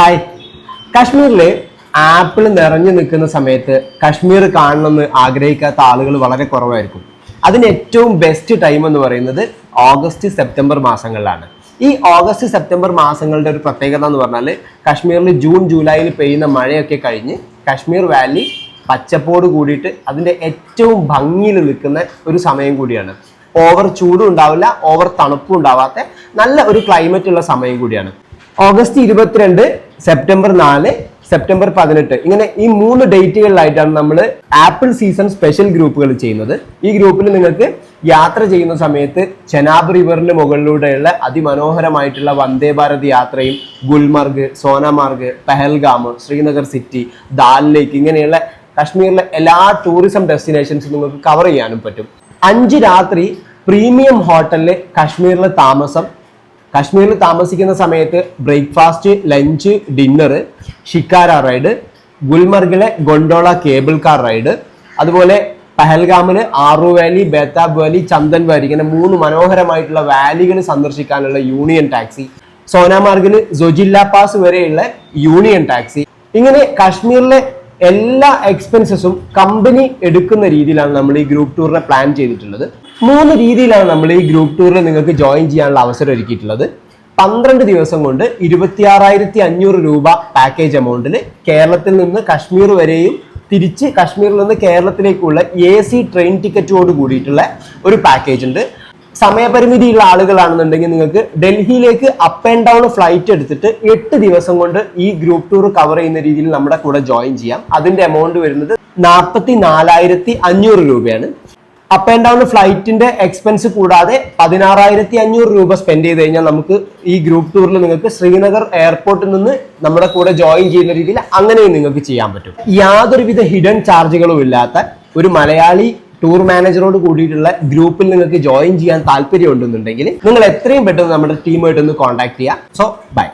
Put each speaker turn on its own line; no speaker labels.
Hi. കാശ്മീരിൽ apple നിറഞ്ഞു നിൽക്കുന്ന സമയത്ത് കാശ്മീർ കാണണമെന്ന് ആഗ്രഹിക്കാത്ത ആളുകൾ വളരെ കുറവായിരിക്കും. അതിന് ഏറ്റവും ബെസ്റ്റ് ടൈം എന്ന് പറയുന്നത് ഓഗസ്റ്റ് സെപ്റ്റംബർ മാസങ്ങളിലാണ്. ഈ ഓഗസ്റ്റ് സെപ്റ്റംബർ മാസങ്ങളുടെ ഒരു പ്രത്യേകത എന്ന് പറഞ്ഞാൽ കാശ്മീരിൽ ജൂൺ ജൂലൈയിൽ പെയ്യുന്ന മഴയൊക്കെ കഴിഞ്ഞ് കാശ്മീർ വാലി പച്ചപ്പോട് കൂടിയിട്ട് അതിൻ്റെ ഏറ്റവും ഭംഗിയിൽ നിൽക്കുന്ന ഒരു സമയം കൂടിയാണ്. ഓവർ ചൂടും ഉണ്ടാവില്ല, ഓവർ തണുപ്പും ഉണ്ടാവാത്ത നല്ല ഒരു ക്ലൈമറ്റ് ഉള്ള സമയം കൂടിയാണ്. ഓഗസ്റ്റ് 22, സെപ്റ്റംബർ 4, സെപ്റ്റംബർ 18 ഇങ്ങനെ ഈ 3 ഡേറ്റുകളിലായിട്ടാണ് നമ്മൾ ആപ്പിൾ സീസൺ സ്പെഷ്യൽ ഗ്രൂപ്പുകൾ ചെയ്യുന്നത്. ഈ ഗ്രൂപ്പിൽ നിങ്ങൾക്ക് യാത്ര ചെയ്യുന്ന സമയത്ത് ചെനാബ് റിവറിന് മുകളിലൂടെയുള്ള അതിമനോഹരമായിട്ടുള്ള വന്ദേ ഭാരത് യാത്രയും ഗുൽമർഗ്, സോനാമാർഗ്, പെഹൽഗാം, ശ്രീനഗർ സിറ്റി, ദാൽ ലേക്ക് ഇങ്ങനെയുള്ള കാശ്മീരിലെ എല്ലാ ടൂറിസം ഡെസ്റ്റിനേഷൻസും നിങ്ങൾക്ക് കവർ ചെയ്യാനും പറ്റും. 5 രാത്രി പ്രീമിയം ഹോട്ടലിൽ കാശ്മീരിൽ താമസിക്കുന്ന സമയത്ത് breakfast, lunch, dinner, shikara ride, ഗുൽമർഗിലെ ഗൊണ്ടോള കേബിൾ കാർ റൈഡ്, അതുപോലെ പഹൽഗാമില് Aru valley, Betaab valley, Chandan valley ഇങ്ങനെ 3 മനോഹരമായിട്ടുള്ള വാലികൾ സന്ദർശിക്കാനുള്ള യൂണിയൻ ടാക്സി, സോനാമാർഗില് സൊജില്ല പാസ് വരെയുള്ള യൂണിയൻ ടാക്സി, ഇങ്ങനെ കാശ്മീരിലെ എല്ലാ എക്സ്പെൻസസും കമ്പനി എടുക്കുന്ന രീതിയിലാണ് നമ്മൾ ഈ ഗ്രൂപ്പ് ടൂറിനെ പ്ലാൻ ചെയ്തിട്ടുള്ളത്. 3 രീതിയിലാണ് നമ്മൾ ഈ ഗ്രൂപ്പ് ടൂറിൽ നിങ്ങൾക്ക് ജോയിൻ ചെയ്യാനുള്ള അവസരം ഒരുക്കിയിട്ടുള്ളത്. 12 ദിവസം കൊണ്ട് 26,500 രൂപ പാക്കേജ് എമൗണ്ടിൽ കേരളത്തിൽ നിന്ന് കാശ്മീർ വരെയും തിരിച്ച് കാശ്മീരിൽ നിന്ന് കേരളത്തിലേക്കുള്ള AC ട്രെയിൻ ടിക്കറ്റോട് കൂടിയിട്ടുള്ള ഒരു പാക്കേജ് ഉണ്ട്. സമയപരിമിതിയുള്ള ആളുകളാണെന്നുണ്ടെങ്കിൽ നിങ്ങൾക്ക് ഡൽഹിയിലേക്ക് അപ്പ് ആൻഡ് ഡൗൺ ഫ്ലൈറ്റ് എടുത്തിട്ട് 8 ദിവസം കൊണ്ട് ഈ ഗ്രൂപ്പ് ടൂർ കവർ ചെയ്യുന്ന രീതിയിൽ നമ്മുടെ കൂടെ ജോയിൻ ചെയ്യാം. അതിന്റെ എമൗണ്ട് വരുന്നത് 44,500 രൂപയാണ്. അപ്പ് ആൻഡ് ഡൗൺ ഫ്ലൈറ്റിന്റെ എക്സ്പെൻസ് കൂടാതെ 16,500 രൂപ സ്പെൻഡ് ചെയ്ത് കഴിഞ്ഞാൽ നമുക്ക് ഈ ഗ്രൂപ്പ് ടൂറിൽ നിങ്ങൾക്ക് ശ്രീനഗർ എയർപോർട്ടിൽ നിന്ന് നമ്മുടെ കൂടെ ജോയിൻ ചെയ്യുന്ന രീതിയിൽ അങ്ങനെയും നിങ്ങൾക്ക് ചെയ്യാൻ പറ്റും. യാതൊരുവിധ ഹിഡൻ ചാർജുകളും ഇല്ലാത്ത ഒരു മലയാളി ടൂർ മാനേജറോട് കൂടിയിട്ടുള്ള ഗ്രൂപ്പിൽ നിങ്ങൾക്ക് ജോയിൻ ചെയ്യാൻ താല്പര്യം ഉണ്ടെന്നുണ്ടെങ്കിൽ നിങ്ങൾ എത്രയും പെട്ടെന്ന് നമ്മുടെ ടീമായിട്ടൊന്ന് കോൺടാക്ട് ചെയ്യുക. So by.